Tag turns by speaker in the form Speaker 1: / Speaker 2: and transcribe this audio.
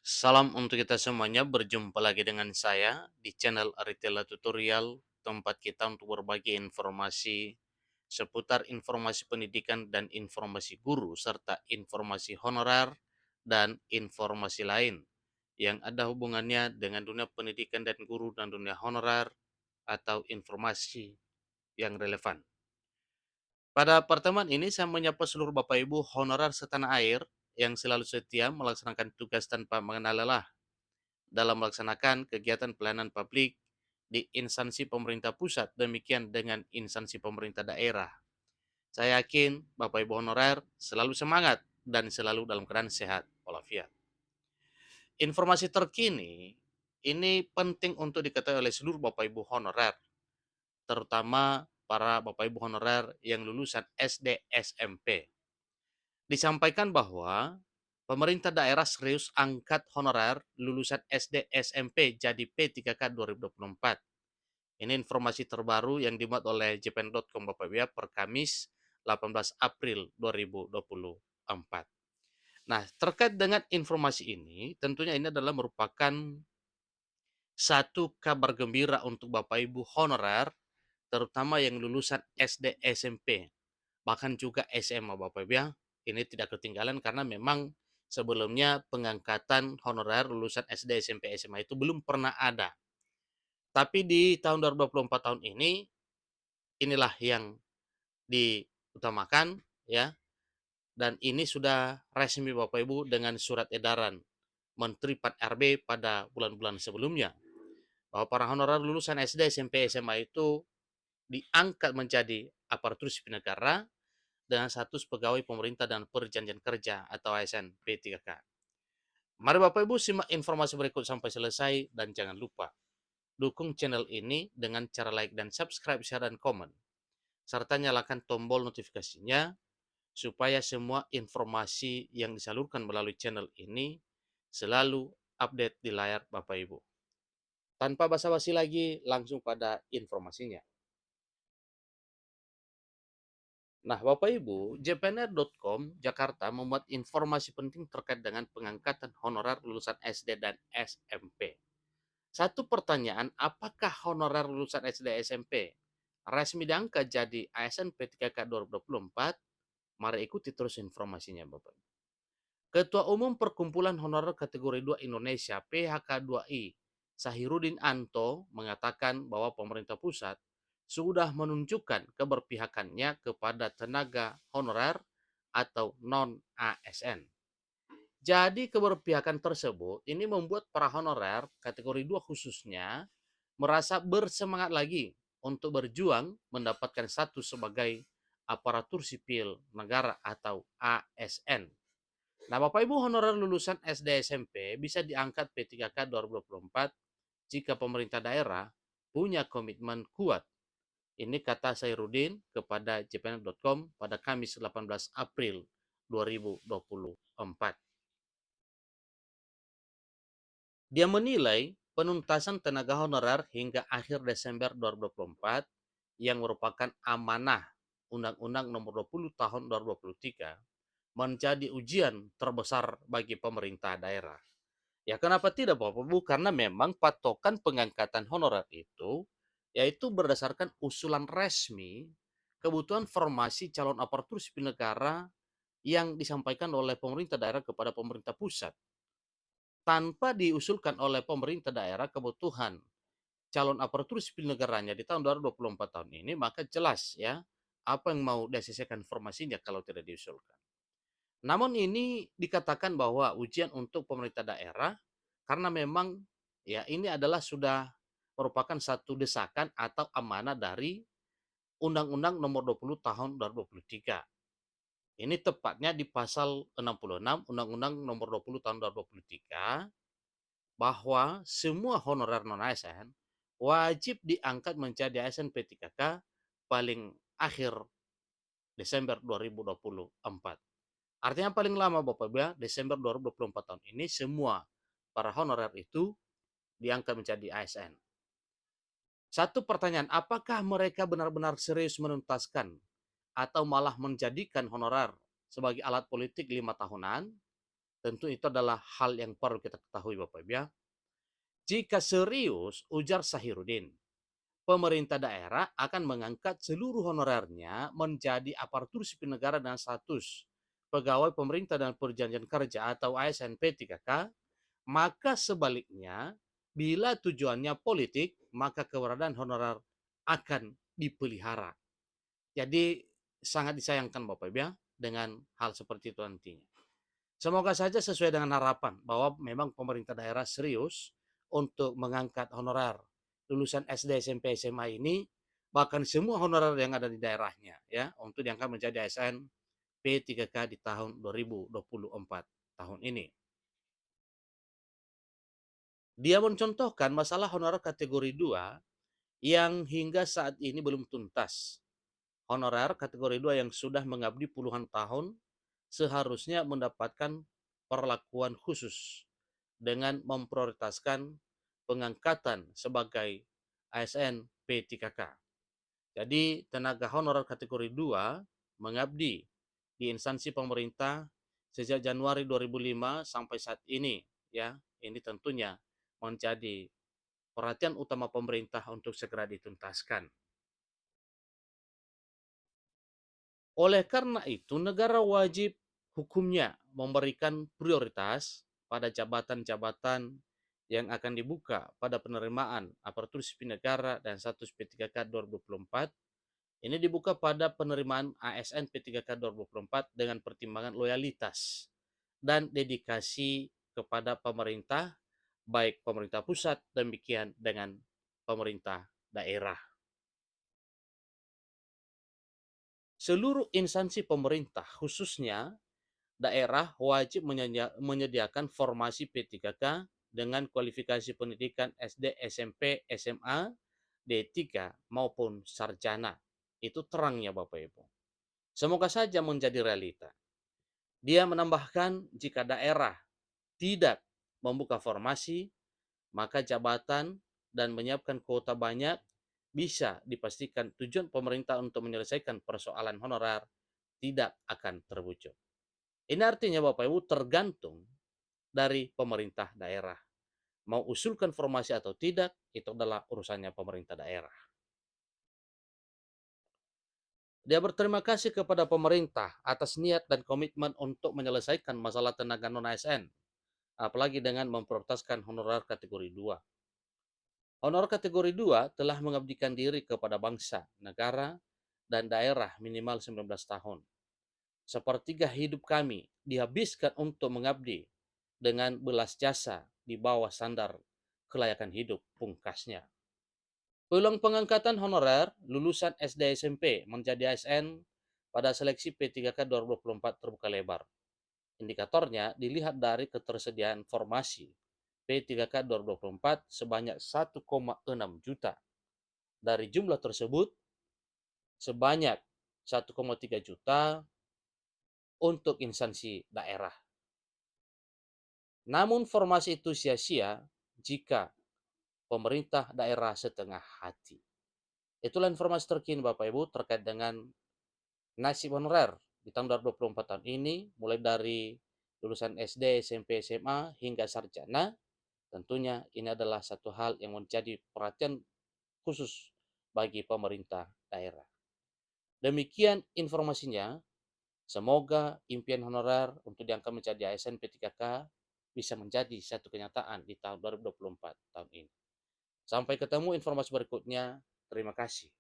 Speaker 1: Salam untuk kita semuanya, berjumpa lagi dengan saya di channel Aritella Tutorial, tempat kita untuk berbagi informasi seputar informasi pendidikan dan informasi guru, serta informasi honorer dan informasi lain yang ada hubungannya dengan dunia pendidikan dan guru dan dunia honorer atau informasi yang relevan. Pada pertemuan ini saya menyapa seluruh Bapak Ibu honorer setanah air yang selalu setia melaksanakan tugas tanpa mengenal lelah dalam melaksanakan kegiatan pelayanan publik di instansi pemerintah pusat, demikian dengan instansi pemerintah daerah. Saya yakin Bapak Ibu honorer selalu semangat dan selalu dalam keadaan sehat walafiat. Informasi terkini ini penting untuk diketahui oleh seluruh Bapak Ibu honorer, terutama para Bapak Ibu honorer yang lulusan SD SMP. Disampaikan bahwa pemerintah daerah serius angkat honorer lulusan SD SMP jadi P3K 2024. Ini informasi terbaru yang dimuat oleh jpn.com Bapak Ibu ya, per Kamis 18 April 2024. Nah, terkait dengan informasi ini, tentunya ini adalah merupakan satu kabar gembira untuk Bapak Ibu honorer, terutama yang lulusan SD SMP, bahkan juga SMA Bapak Ibu ya. Ini tidak ketinggalan karena memang sebelumnya pengangkatan honorer lulusan SD, SMP, SMA itu belum pernah ada. Tapi di tahun 2024 tahun ini, inilah yang diutamakan ya, dan ini sudah resmi Bapak Ibu dengan surat edaran Menteri PAN-RB pada bulan-bulan sebelumnya, bahwa para honorer lulusan SD, SMP, SMA itu diangkat menjadi aparatur sipil negara dengan status pegawai pemerintah dan perjanjian kerja atau ASN P3K. Mari Bapak Ibu simak informasi berikut sampai selesai dan jangan lupa dukung channel ini dengan cara like dan subscribe, share, dan komen. Serta nyalakan tombol notifikasinya supaya semua informasi yang disalurkan melalui channel ini selalu update di layar Bapak Ibu. Tanpa basa-basi lagi, langsung pada informasinya. Nah, Bapak Ibu, jpnr.com Jakarta memuat informasi penting terkait dengan pengangkatan honorer lulusan SD dan SMP. Satu pertanyaan, apakah honorer lulusan SD SMP resmi diangkat jadi ASN P3K 2024? Mari ikuti terus informasinya, Bapak. Ketua Umum Perkumpulan Honorer Kategori 2 Indonesia PHK2I, Sahirudin Anto, mengatakan bahwa pemerintah pusat sudah menunjukkan keberpihakannya kepada tenaga honorer atau non-ASN. Jadi keberpihakan tersebut ini membuat para honorer kategori 2 khususnya merasa bersemangat lagi untuk berjuang mendapatkan status sebagai aparatur sipil negara atau ASN. Nah, Bapak Ibu honorer lulusan SD SMP bisa diangkat P3K 2024 jika pemerintah daerah punya komitmen kuat. Ini kata Sairudin kepada jpn.com pada Kamis 18 April 2024. Dia menilai penuntasan tenaga honorer hingga akhir Desember 2024 yang merupakan amanah Undang-Undang Nomor 20 Tahun 2023 menjadi ujian terbesar bagi pemerintah daerah. Ya kenapa tidak Bapak Ibu? Karena memang patokan pengangkatan honorer itu yaitu berdasarkan usulan resmi kebutuhan formasi calon aparatur sipil negara yang disampaikan oleh pemerintah daerah kepada pemerintah pusat. Tanpa diusulkan oleh pemerintah daerah kebutuhan calon aparatur sipil negaranya di tahun 2024 tahun ini, maka jelas ya apa yang mau diselesaikan formasinya kalau tidak diusulkan. Namun ini dikatakan bahwa ujian untuk pemerintah daerah karena memang ya ini adalah sudah merupakan satu desakan atau amanah dari Undang-Undang Nomor 20 Tahun 2023. Ini tepatnya di pasal 66 Undang-Undang Nomor 20 Tahun 2023 bahwa semua honorer non-ASN wajib diangkat menjadi ASN P3K paling akhir Desember 2024. Artinya paling lama Bapak Ibu ya, Desember 2024 tahun ini semua para honorer itu diangkat menjadi ASN. Satu pertanyaan, apakah mereka benar-benar serius menuntaskan atau malah menjadikan honorer sebagai alat politik 5 tahunan? tentu itu adalah hal yang perlu kita ketahui Bapak Ibu ya. Jika serius, ujar Sahiruddin, pemerintah daerah akan mengangkat seluruh honorernya menjadi aparatur sipil negara dengan status pegawai pemerintah dan perjanjian kerja atau ASN P3K, maka sebaliknya, bila tujuannya politik, maka keberadaan honorer akan dipelihara. Jadi sangat disayangkan Bapak Ibu ya dengan hal seperti itu nantinya. Semoga saja sesuai dengan harapan bahwa memang pemerintah daerah serius untuk mengangkat honorer lulusan SD, SMP, SMA ini, bahkan semua honorer yang ada di daerahnya ya untuk diangkat menjadi ASN P3K di tahun 2024 tahun ini. Dia mencontohkan masalah honorer kategori 2 yang hingga saat ini belum tuntas. Honorer kategori 2 yang sudah mengabdi puluhan tahun seharusnya mendapatkan perlakuan khusus dengan memprioritaskan pengangkatan sebagai ASN P3K. Jadi tenaga honorer kategori 2 mengabdi di instansi pemerintah sejak Januari 2005 sampai saat ini ya. Ini tentunya menjadi perhatian utama pemerintah untuk segera dituntaskan. Oleh karena itu, negara wajib hukumnya memberikan prioritas pada jabatan-jabatan yang akan dibuka pada penerimaan aparatur sipil negara dan status P3K 2024. Ini dibuka pada penerimaan ASN P3K 2024 dengan pertimbangan loyalitas dan dedikasi kepada pemerintah, baik pemerintah pusat demikian dengan pemerintah daerah. Seluruh instansi pemerintah, khususnya daerah, wajib menyediakan formasi P3K dengan kualifikasi pendidikan SD, SMP, SMA, D3 maupun sarjana. Itu terangnya Bapak Ibu. Semoga saja menjadi realita. Dia menambahkan jika daerah tidak membuka formasi, maka jabatan dan menyiapkan kuota banyak bisa dipastikan tujuan pemerintah untuk menyelesaikan persoalan honorer tidak akan terwujud. Ini artinya Bapak Ibu tergantung dari pemerintah daerah. Mau usulkan formasi atau tidak, itu adalah urusannya pemerintah daerah. Dia berterima kasih kepada pemerintah atas niat dan komitmen untuk menyelesaikan masalah tenaga non-ASN, apalagi dengan memprioritaskan honorer kategori 2. Honorer kategori 2 telah mengabdikan diri kepada bangsa, negara, dan daerah minimal 19 tahun. Sepertiga hidup kami dihabiskan untuk mengabdi dengan belas jasa di bawah standar kelayakan hidup, pungkasnya. Peluang pengangkatan honorer lulusan SD SMP menjadi ASN pada seleksi P3K 2024 terbuka lebar. Indikatornya dilihat dari ketersediaan formasi P3K 2024 sebanyak 1,6 juta. Dari jumlah tersebut, sebanyak 1,3 juta untuk instansi daerah. Namun formasi itu sia-sia jika pemerintah daerah setengah hati. Itulah informasi terkini Bapak Ibu terkait dengan nasib honorer di tahun 2024 tahun ini, mulai dari lulusan SD, SMP, SMA hingga sarjana. Tentunya ini adalah satu hal yang menjadi perhatian khusus bagi pemerintah daerah. Demikian informasinya. Semoga impian honorer untuk diangkat menjadi ASN P3K bisa menjadi satu kenyataan di tahun 2024 tahun ini. Sampai ketemu informasi berikutnya. Terima kasih.